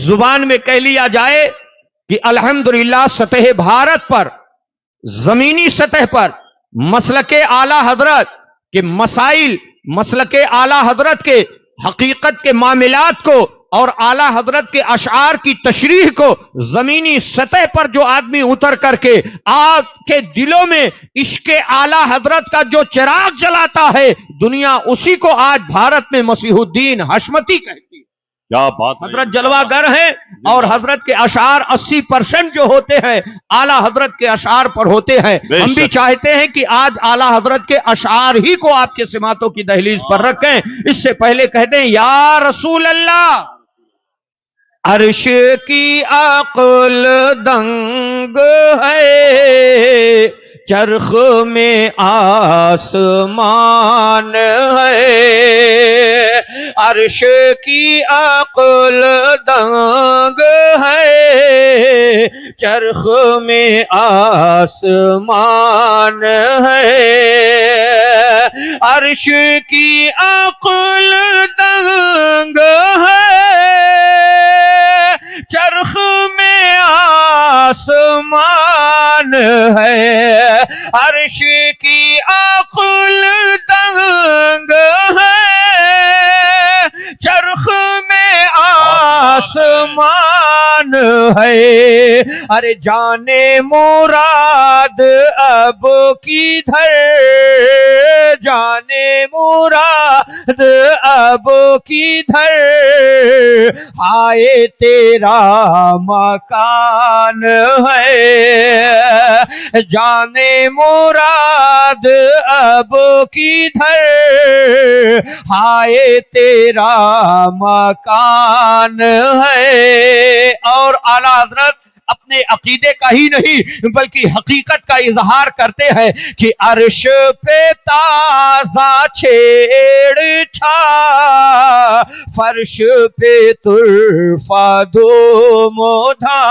زبان میں کہہ لیا جائے کہ الحمدللہ سطح بھارت پر، زمینی سطح پر مسلک اعلی حضرت کے مسائل، مسلک اعلی حضرت کے حقیقت کے معاملات کو اور اعلی حضرت کے اشعار کی تشریح کو زمینی سطح پر جو آدمی اتر کر کے آپ کے دلوں میں عشق اعلی حضرت کا جو چراغ جلاتا ہے، دنیا اسی کو آج بھارت میں مسیح الدین حشمتی کہتی ہے۔ کیا بات ہے، حضرت جلوہ گر ہیں اور حضرت کے اشعار 80% جو ہوتے ہیں اعلی حضرت کے اشعار پر ہوتے ہیں۔ ہم بھی چاہتے ہیں کہ آج اعلی حضرت کے اشعار ہی کو آپ کے سماعتوں کی دہلیز پر رکھیں۔ اس سے پہلے کہتے ہیں یا رسول اللہ، عرش کی عقل دنگ ہے، چرخ میں آسمان ہے، عرش کی عقل دنگ ہے، چرخ میں آسمان ہے، عرش کی عقل دنگ ہے، چرخ میں آسمان ہے، عرش کی عقل دنگ ہے، چرخ میں آسمان ہے، ارے جانے مراد اب کدھر، جانے مراد اب کدھر، ہائے تیرا مکان ہے، جانے مراد اب کدھر، ہائے تیرا مکان ہے۔ اور اعلیٰ حضرت اپنے عقیدے کا ہی نہیں بلکہ حقیقت کا اظہار کرتے ہیں کہ عرش پہ تازہ چھیڑ چھا، فرش پہ طرفہ دھوم دھا،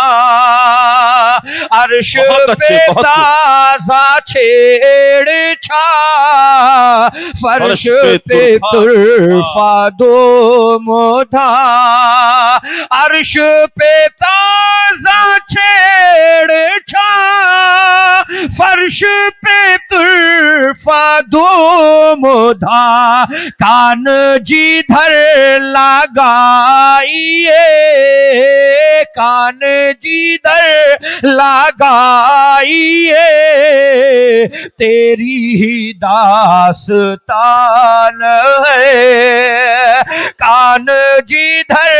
عرش پہ تازہ چھیڑ چھا، فرش پہ طرفہ دھوم دھا، عرش پہ تازہ چھیڑ چھا، فرش پہ طرفہ دھوم دھا، کان جدھر لگائیے، کان جدھر لگائیے، تیری ہی داستان ہے، کان جدھر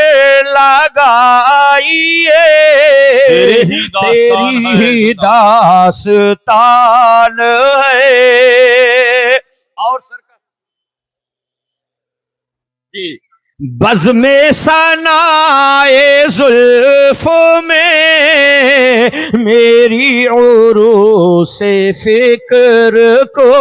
لگائیے، تیری ہی داستان ہے۔ اور سرکار جی بزم ثنائے زلف میں میری عروس فکر کو،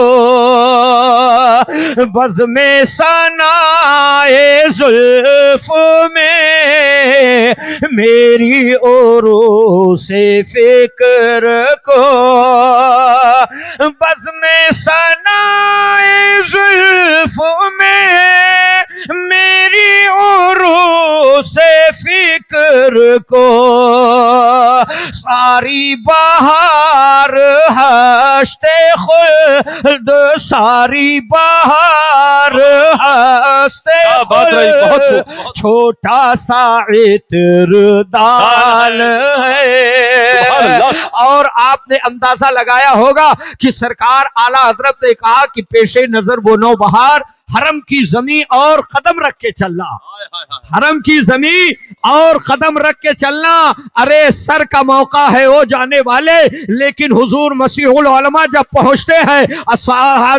بزم ثنائے زلف میں میری عروس فکر کو، بزم ثنائے زلف میں میری عروس فکر کو، ساری بہار ہنستے خلد، ساری بہار ہنستے خلد، چھوٹا سا عطر دان ہے۔ اور آپ نے اندازہ لگایا ہوگا کہ سرکار اعلیٰ حضرت نے کہا کہ پیش نظر وہ نوبہار، حرم کی زمین اور قدم رکھ کے چلنا، حرم کی زمین اور قدم رکھ کے چلنا۔ ارے سر کا موقع ہے وہ جانے والے، لیکن حضور مسیح العلماء جب پہنچتے ہیں،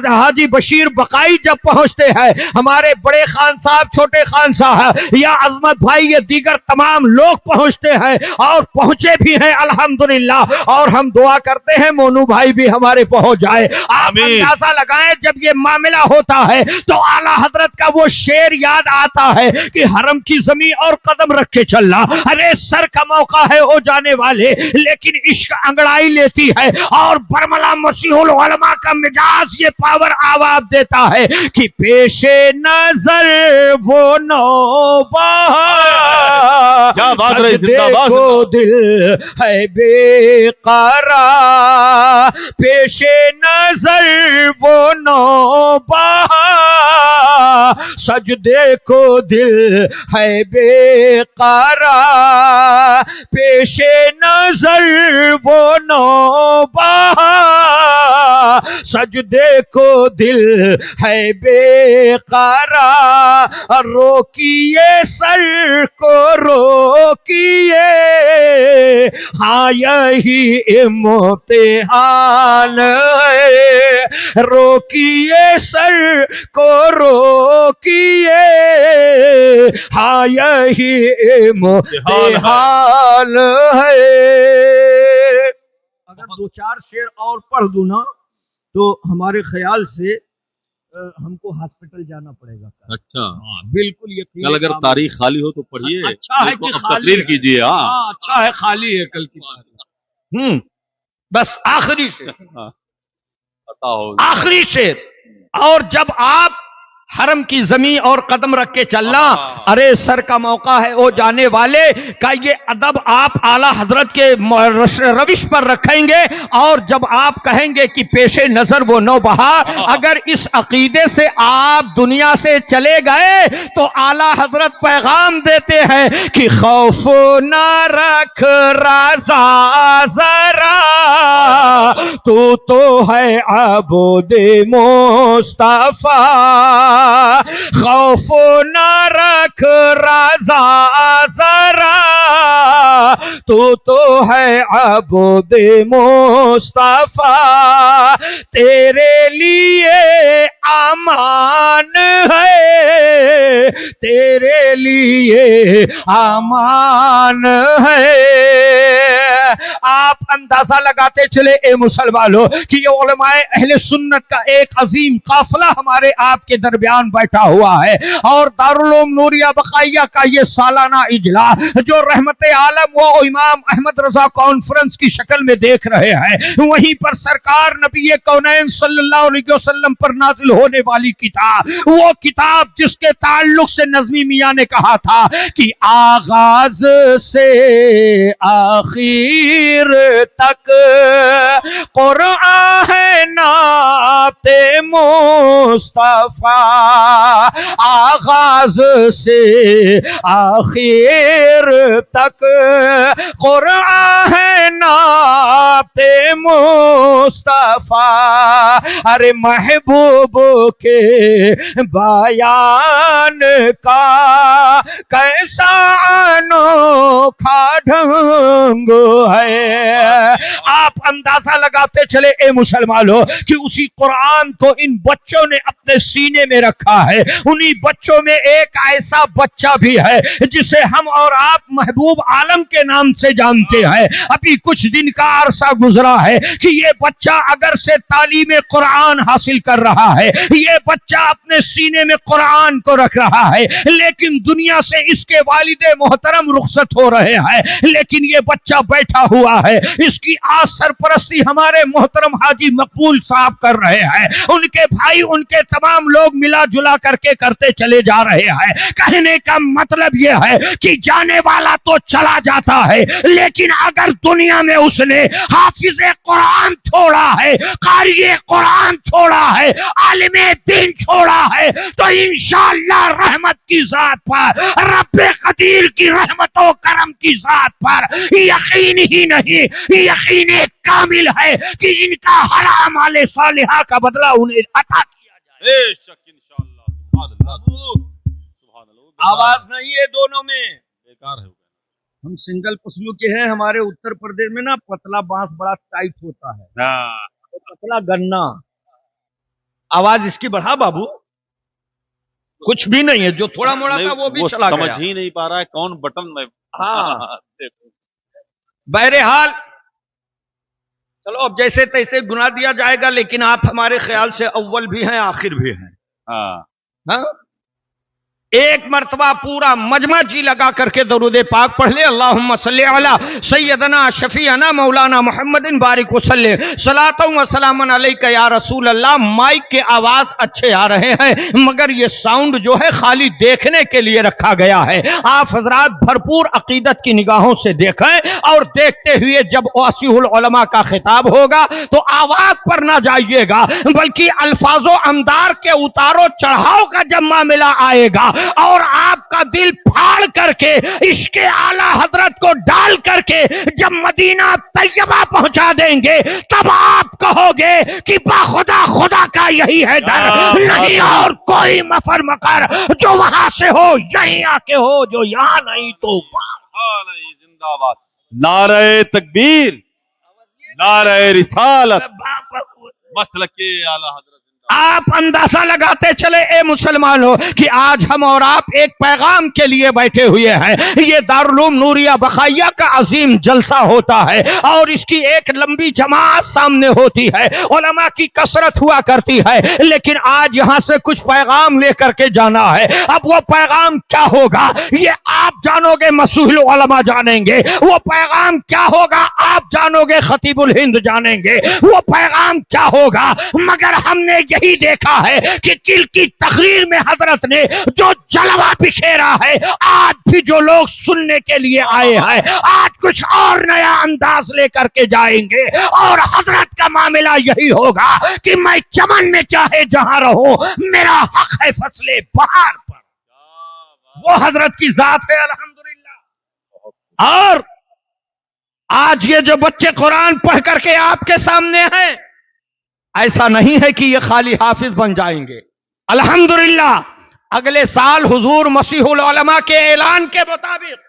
حاجی بشیر بقائی جب پہنچتے ہیں، ہمارے بڑے خان صاحب، چھوٹے خان صاحب یا عظمت بھائی، یہ دیگر تمام لوگ پہنچتے ہیں اور پہنچے بھی ہیں الحمدللہ، اور ہم دعا کرتے ہیں مونو بھائی بھی ہمارے پہنچ جائے۔ آپ اندازہ لگائیں جب یہ معاملہ ہوتا ہے تو اعلیٰ حضرت کا وہ شعر یاد آتا ہے کہ حرم کی زمین اور قدم رکھ رکھ کے چلنا. ارے سر کا موقع ہے ہو جانے والے, لیکن عشق انگڑائی لیتی ہے اور برملا مسیح العلماء کا مجاز یہ پاور آواز دیتا ہے کہ پیش نظر وہ نوبہار, سجدے کو دل ہے بے قرار, پیش نظر وہ نوبہار, سجدے کو دل ہے بے قرار, پیش نظر وہ نوبہار, سجدے کو دل ہے بے قرار, روکیے سر کو روکیے, ہاں یہی امتحان ہے, روکیے سر کو روکیے, ہاں یہی امتحان ہے. اگر دو چار شعر اور پڑھ دوں نا تو ہمارے خیال سے ہم کو ہاسپٹل جانا پڑے گا. اچھا بالکل یقین. کل اگر تاریخ خالی ہو تو پڑھیے. اچھا ہے کہ تقریر کیجیے. ہاں اچھا ہے خالی ہے کل کی تاریخ. بس آخری شعر, آخری شعر. اور جب آپ حرم کی زمین اور قدم رکھ کے چلنا, ارے سر کا موقع ہے او جانے والے کا یہ ادب آپ اعلی حضرت کے روش پر رکھیں گے. اور جب آپ کہیں گے کہ پیش نظر وہ نوبہار, اگر اس عقیدے سے آپ دنیا سے چلے گئے تو اعلی حضرت پیغام دیتے ہیں کہ خوف نہ رکھ رضا ذرا, تو ہے عبد مصطفیٰ, خوف نہ رکھ رضا ذرا, تو ہے عبد مصطفیٰ, تیرے لیے امان ہے, تیرے لیے امان ہے. آپ اندازہ لگاتے چلے اے مسلمانوں کہ یہ علماء اہل سنت کا ایک عظیم قافلہ ہمارے آپ کے درمیان بیٹھا ہوا ہے, اور دارالعلوم نوریہ بقائیہ کا یہ سالانہ اجلاس جو رحمت عالم و امام احمد رضا کانفرنس کی شکل میں دیکھ رہے ہیں, وہیں پر سرکار نبی کونین صلی اللہ علیہ وسلم پر نازل ہونے والی کتاب, وہ کتاب جس کے تعلق سے نظمی میاں نے کہا تھا کہ آغاز سے آخر تک قرآن ہے نعت مصطفیٰ, آغاز سے آخر تک قرآن ہے نعت مصطفیٰ. ارے محبوب کے بیان کا کیسا انوکھا ڈھنگ ہے. آپ اندازہ لگاتے چلے اے مسلمانوں کہ اسی قرآن کو ان بچوں نے اپنے سینے میں رکھا ہے. انہی بچوں میں ایک ایسا بچہ بھی ہے جسے ہم اور آپ محبوب عالم کے نام سے جانتے ہیں. ابھی کچھ دن کا عرصہ گزرا ہے کہ یہ بچہ اگر سے تعلیم قرآن حاصل کر رہا ہے, یہ بچہ اپنے سینے میں قرآن کو رکھ رہا ہے, لیکن دنیا سے اس کے والد محترم رخصت ہو رہے ہیں, لیکن یہ بچہ بیٹھا ہوا ہے. اس کی آج سرپرستی ہمارے محترم حاجی مقبول صاحب کر رہے ہیں, ان کے بھائی ان کے تمام لوگ ملا جلا کر کے کرتے چلے جا رہے ہیں. کہنے کا مطلب یہ ہے کہ جانے والا تو چلا جاتا ہے, لیکن اگر دنیا میں اس نے حافظ قرآن چھوڑا ہے, قاری قرآن چھوڑا ہے, عالم دین چھوڑا ہے, تو انشاءاللہ رحمت کی ذات پر, رب قدیر کی رحمت و کرم کی ذات پر یقین ہی نہیں, یقین کامل ہے کہ ان کا حرام اعمال صالحہ کا بدلہ انہیں عطا کیا جائے. بے شک انشاءاللہ. سبحان اللہ. آواز نہیں ہے دونوں میں, بیکار ہے. ہم سنگل پسلو کے ہیں. ہمارے اتر پردیش میں نا پتلا بانس بڑا ٹائٹ ہوتا ہے, پتلا گنا. آواز اس کی بڑھا بابو, کچھ بھی نہیں ہے, جو تھوڑا موڑا تھا وہ بھی چلا گیا. سمجھ ہی نہیں پا رہا ہے کون بٹن میں. ہاں بہرحال چلو اب جیسے تیسے گنا دیا جائے گا, لیکن آپ ہمارے خیال سے اول بھی ہیں آخر بھی ہیں. ہاں ہاں ایک مرتبہ پورا مجمع جی لگا کر کے درود پاک پڑھ لے. اللہم صلی علی سیدنا شفیعنا مولانا محمد بارک وسلم صلاۃ و سلام علیک یا رسول اللہ. مائک کے آواز اچھے آ رہے ہیں مگر یہ ساؤنڈ جو ہے خالی دیکھنے کے لیے رکھا گیا ہے. آپ حضرات بھرپور عقیدت کی نگاہوں سے دیکھیں اور دیکھتے ہوئے جب واسع العلماء کا خطاب ہوگا تو آواز پر نہ جائیے گا بلکہ الفاظ و امدار کے اتارو چڑھاؤ کا جب معاملہ آئے گا اور آپ کا دل پھاڑ کر کے عشق اعلی حضرت کو ڈال کر کے جب مدینہ طیبہ پہنچا دیں گے تب آپ کہو گے کہ باخدا خدا کا یہی ہے در, نہیں اور کوئی مفر مکر جو وہاں سے ہو یہیں آ کے ہو, جو یہاں نہیں تو زندہ باد. نعرہ تکبیر, نعرہ رسالت, مسلک اعلی حضرت. آپ اندازہ لگاتے چلے اے مسلمانوں کہ آج ہم اور آپ ایک پیغام کے لیے بیٹھے ہوئے ہیں. یہ دارالعلوم نوریہ بخائیہ کا عظیم جلسہ ہوتا ہے اور اس کی ایک لمبی جماعت سامنے ہوتی ہے, علماء کی کثرت ہوا کرتی ہے, لیکن آج یہاں سے کچھ پیغام لے کر کے جانا ہے. اب وہ پیغام کیا ہوگا یہ آپ جانو گے, مسئول علماء جانیں گے. وہ پیغام کیا ہوگا آپ جانو گے, خطیب الہند جانیں گے. وہ پیغام کیا ہوگا مگر ہم نے یہی دیکھا ہے کہ کل کی تقریر میں حضرت نے جو جلوہ بکھیرا ہے, آج بھی جو لوگ سننے کے لیے آئے ہیں آج کچھ اور نیا انداز لے کر کے جائیں گے اور حضرت کا معاملہ یہی ہوگا کہ میں چمن میں چاہے جہاں رہوں میرا حق ہے فصل بہار پر. وہ حضرت کی ذات ہے الحمدللہ. اور آج یہ جو بچے قرآن پڑھ کر کے آپ کے سامنے ہیں ایسا نہیں ہے کہ یہ خالی حافظ بن جائیں گے. الحمدللہ اگلے سال حضور مسیح العلماء کے اعلان کے مطابق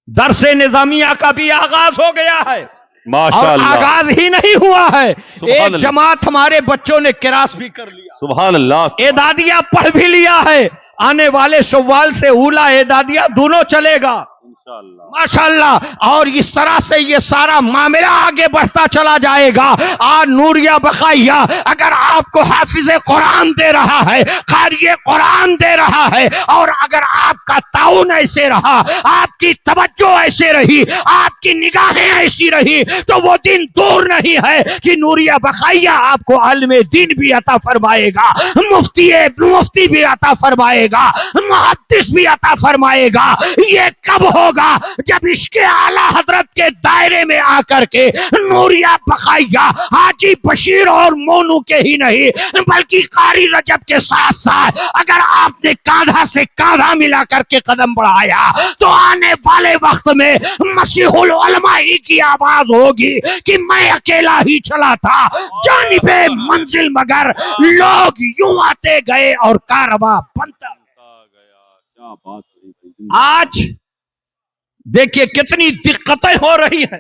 درس نظامیہ کا بھی آغاز ہو گیا ہے. اور آغاز ہی نہیں ہوا ہے, ایک جماعت ہمارے بچوں نے کراس بھی کر لیا. سبحان اللہ. اعدادیہ پڑھ بھی لیا ہے. آنے والے شوال سے اولا اعدادیہ دونوں چلے گا ماشاءاللہ. اور اس طرح سے یہ سارا معاملہ آگے بڑھتا چلا جائے گا. آج نوریہ بخائیہ اگر آپ کو حافظ قرآن دے رہا ہے, قاری قرآن دے رہا ہے, اور اگر آپ کا تعاون ایسے رہا, آپ کی توجہ ایسے رہی, آپ کی نگاہیں ایسی رہی, تو وہ دن دور نہیں ہے کہ نوریہ بخائیہ آپ کو عالم دین بھی عطا فرمائے گا, مفتی بھی عطا فرمائے گا, محدث بھی عطا فرمائے گا. یہ کب ہوگا جب عشق اعلی حضرت کے دائرے میں آ کر کے نوریہ بخائیہ حاجی بشیر اور مونو کے ہی نہیں بلکہ قاری رجب کے ساتھ ساتھ اگر آپ نے کاندھا سے کاندھا ملا کر کے قدم بڑھایا تو آنے والے وقت میں مسیح العلماء ہی کی آواز ہوگی کہ میں اکیلا ہی چلا تھا جانب منزل مگر لوگ یوں آتے گئے اور کارواں بنتا گیا. آج دیکھیے کتنی دقتیں ہو رہی ہیں.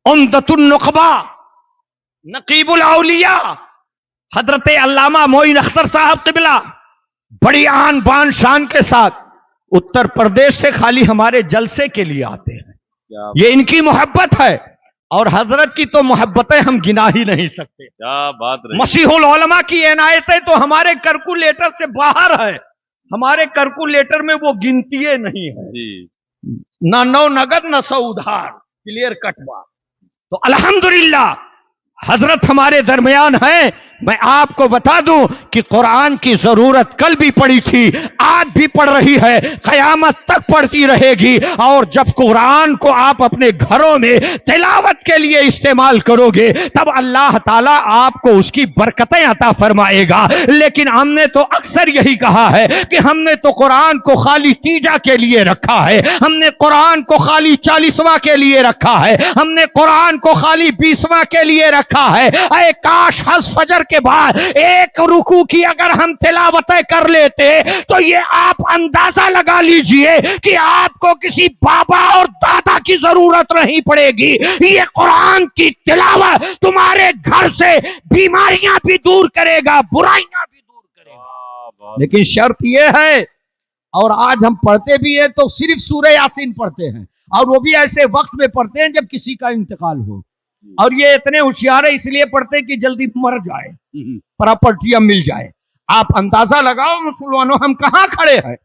عمدۃ النقبہ نقیب الاولیاء حضرت علامہ معین اختر صاحب قبلہ بڑی آن بان شان کے ساتھ اتر پردیش سے خالی ہمارے جلسے کے لیے آتے ہیں. یہ ان کی محبت ہے اور حضرت کی تو محبتیں ہم گنا ہی نہیں سکتے. کیا بات رہی. مسیح العلماء کی عنایتیں تو ہمارے کیلکولیٹر سے باہر ہے. ہمارے کیلکولیٹر میں وہ گنتیے نہیں ہیں, نہ نو نگد نہ سو ادھار, کلیئر کٹ بات. تو الحمدللہ حضرت ہمارے درمیان ہیں. میں آپ کو بتا دوں کہ قرآن کی ضرورت کل بھی پڑی تھی, آج بھی پڑھ رہی ہے, قیامت تک پڑھتی رہے گی. اور جب قرآن کو آپ اپنے گھروں میں تلاوت کے لیے استعمال کرو گے تب اللہ تعالیٰ آپ کو اس کی برکتیں عطا فرمائے گا. لیکن ہم نے تو اکثر یہی کہا ہے کہ ہم نے تو قرآن کو خالی تیجا کے لیے رکھا ہے, ہم نے قرآن کو خالی 40واں کے لیے رکھا ہے, ہم نے قرآن کو خالی 20واں کے لیے رکھا ہے. اے کاش حز فجر کے بعد ایک رکوع کی اگر ہم تلاوتیں کر لیتے تو یہ آپ اندازہ لگا لیجئے کہ آپ کو کسی بابا اور دادا کی ضرورت نہیں پڑے گی. یہ قرآن کی تلاوت تمہارے گھر سے بیماریاں بھی دور کرے گا, برائیاں بھی دور کرے گا. لیکن شرط یہ ہے, اور آج ہم پڑھتے بھی ہیں تو صرف سورہ یاسین پڑھتے ہیں, اور وہ بھی ایسے وقت میں پڑھتے ہیں جب کسی کا انتقال ہو. اور یہ اتنے ہوشیار ہے اس لیے پڑھتے کہ جلدی مر جائے, پراپرٹیاں مل جائے. آپ اندازہ لگاؤ مسلمانوں ہم کہاں کھڑے ہیں،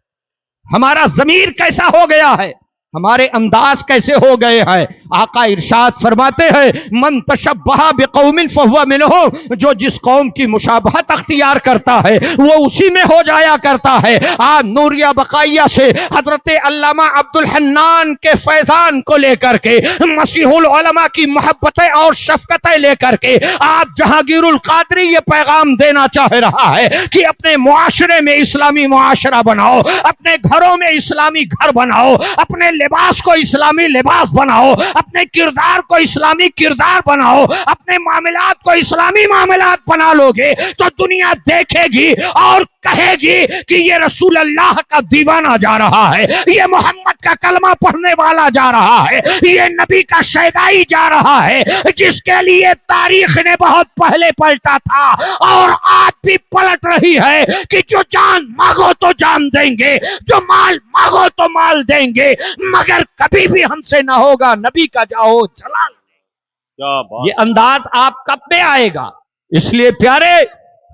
ہمارا ضمیر کیسا ہو گیا ہے، ہمارے انداز کیسے ہو گئے ہیں۔ آقا ارشاد فرماتے ہیں من تشبہ بقوم فہو منہم، جو جس قوم کی مشابہت اختیار کرتا ہے وہ اسی میں ہو جایا کرتا ہے۔ آج نوریہ بقائیہ سے حضرت علامہ عبد الحنان کے فیضان کو لے کر کے، مسیح العلماء کی محبتیں اور شفقتیں لے کر کے آپ جہانگیر القادری یہ پیغام دینا چاہ رہا ہے کہ اپنے معاشرے میں اسلامی معاشرہ بناؤ، اپنے گھروں میں اسلامی گھر بناؤ، اپنے لباس کو اسلامی لباس بناؤ، اپنے کردار کو اسلامی کردار بناؤ، اپنے معاملات کو اسلامی معاملات بنا لو گے تو دنیا دیکھے گی اور کہے گی کہ یہ رسول اللہ کا دیوانہ جا رہا ہے، یہ محمد کا کلمہ پڑھنے والا جا رہا ہے، یہ نبی کا شیدائی جا رہا ہے، جس کے لیے تاریخ نے بہت پہلے پلٹا تھا اور آج بھی پلٹ رہی ہے کہ جو جان مانگو تو جان دیں گے، جو مال مانگو تو مال دیں گے، مگر کبھی بھی ہم سے نہ ہوگا نبی کا جاؤ جلال۔ کیا بات، یہ انداز آپ کب میں آئے گا؟ اس لیے پیارے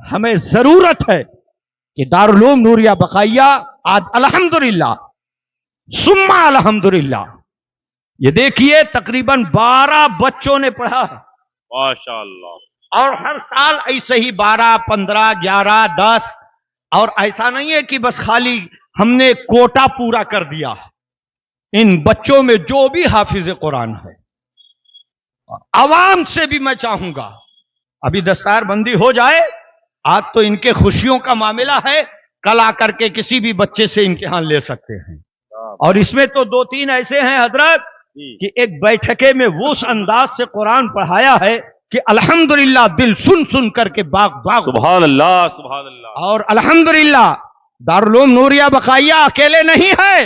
ہمیں ضرورت ہے کہ دارالعلوم نوریہ بقائیہ آج الحمدللہ ثم الحمدللہ یہ دیکھیے تقریباً 12 بچوں نے پڑھا ہے، ماشاءاللہ، اور ہر سال ایسے ہی 12 15 11 10، اور ایسا نہیں ہے کہ بس خالی ہم نے کوٹا پورا کر دیا۔ ان بچوں میں جو بھی حافظ قرآن ہے، عوام سے بھی میں چاہوں گا ابھی دستار بندی ہو جائے، آج تو ان کے خوشیوں کا معاملہ ہے، کل آ کر کے کسی بھی بچے سے امتحان لے سکتے ہیں۔ اور اس میں تو 2-3 ایسے ہیں حضرت کہ ایک بیٹھکے میں وہ اس انداز سے قرآن پڑھایا ہے کہ الحمدللہ دل سن سن کر کے باغ باغ۔ سبحان اللہ، سبحان اللہ۔ اور الحمدللہ دارالعلوم نوریہ بقائیہ اکیلے نہیں ہے،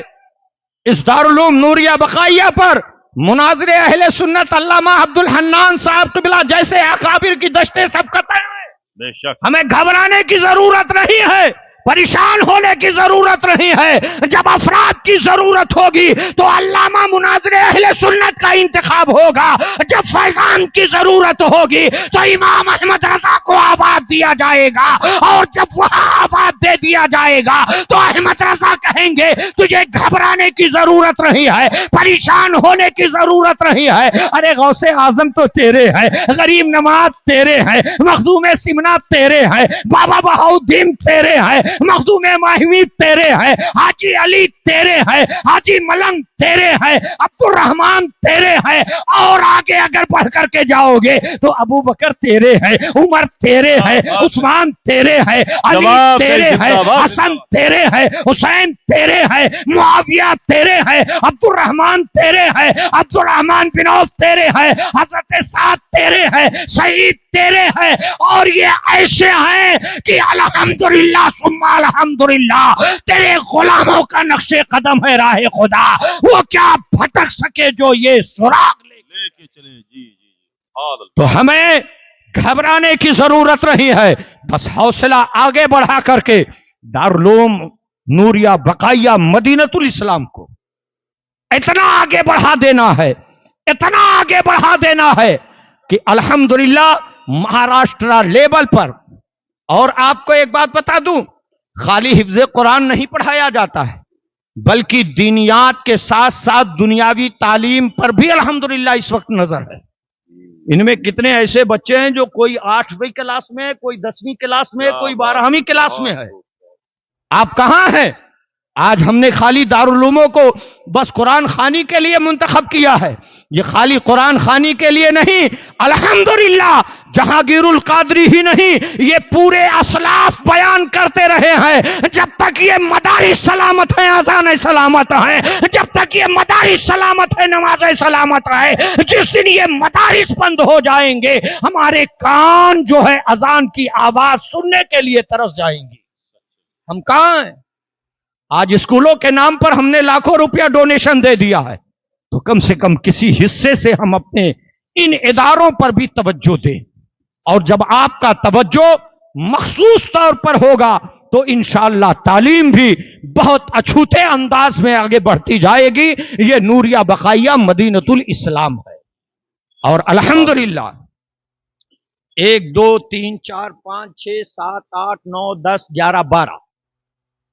اس دارالعلوم نوریہ بقائیہ پر مناظر اہل سنت علامہ عبد الحنان صاحب قبلہ جیسے اکابر کی دشتیں سبقتیں ہیں۔ بے شک، ہمیں گھبرانے کی ضرورت نہیں ہے، پریشان ہونے کی ضرورت نہیں ہے۔ جب افراد کی ضرورت ہوگی تو علامہ مناظر اہل سنت کا انتخاب ہوگا، جب فیضان کی ضرورت ہوگی تو امام احمد رضا کو آباد دیا جائے گا، اور جب وہاں آباد دے دیا جائے گا تو احمد رضا کہیں گے تجھے گھبرانے کی ضرورت نہیں ہے، پریشان ہونے کی ضرورت نہیں ہے۔ ارے غوث اعظم تو تیرے ہیں، غریب نواز تیرے ہیں، مخدوم سمنا تیرے ہیں، بابا بہاؤدین تیرے ہیں، مخدوم ماہوی تیرے ہیں، حاجی علی تیرے ہیں، حاجی ملنگ تیرے ہیں، عبد الرحمان تیرے ہیں، اور آگے اگر پڑھ کر کے جاؤ گے تو ابو بکر تیرے ہیں، عمر تیرے ہیں، عثمان تیرے ہیں، علی تیرے ہیں، حسن تیرے ہیں، حسین تیرے ہیں، معاویہ تیرے ہیں، عبد الرحمان تیرے ہیں، عبد الرحمان بن عوف تیرے ہیں، حضرت سعد تیرے ہیں، سعید تیرے ہیں، اور یہ ایسے ہیں کہ الحمدللہ ثم الحمدللہ تیرے غلاموں کا نقش قدم ہے راہ خدا، وہ کیا بھٹک سکے جو یہ سراغ لے کے چلے۔ جی جی، سبحان اللہ۔ تو ہمیں گھبرانے کی ضرورت نہیں ہے، بس حوصلہ آگے بڑھا کر کے دارالعلوم نوریہ بقائیہ مدینۃ الاسلام کو اتنا آگے بڑھا دینا ہے، اتنا آگے بڑھا دینا ہے کہ الحمدللہ مہاراشٹرا لیول پر۔ اور آپ کو ایک بات بتا دوں، خالی حفظ قرآن نہیں پڑھایا جاتا ہے، بلکہ دینیات کے ساتھ ساتھ دنیاوی تعلیم پر بھی الحمدللہ اس وقت نظر ہے۔ ان میں کتنے ایسے بچے ہیں جو کوئی 8ویں کلاس میں ہے، کوئی 10ویں کلاس میں ہے، کوئی 12ویں کلاس میں ہے۔ آپ کہاں ہیں؟ آج ہم نے خالی دارالعلوموں کو بس قرآن خوانی کے لیے منتخب کیا ہے، یہ خالی قرآن خوانی کے لیے نہیں، الحمدللہ جہانگیر القادری ہی نہیں، یہ پورے اسلاف بیان کرتے رہے ہیں، جب تک یہ مدارس سلامت ہیں اذان سلامت ہیں، جب تک یہ مدارس سلامت ہے نماز سلامت ہے، جس دن یہ مدارس بند ہو جائیں گے ہمارے کان جو ہے اذان کی آواز سننے کے لیے ترس جائیں گی۔ ہم کہاں ہیں؟ آج اسکولوں کے نام پر ہم نے لاکھوں روپیہ ڈونیشن دے دیا ہے، تو کم سے کم کسی حصے سے ہم اپنے ان اداروں پر بھی توجہ دیں، اور جب آپ کا توجہ مخصوص طور پر ہوگا تو انشاءاللہ تعلیم بھی بہت اچھوتے انداز میں آگے بڑھتی جائے گی۔ یہ نوریہ بقائیہ مدینۃ الاسلام ہے، اور الحمدللہ 1 2 3 4 5 6 7 8 9 10 11 12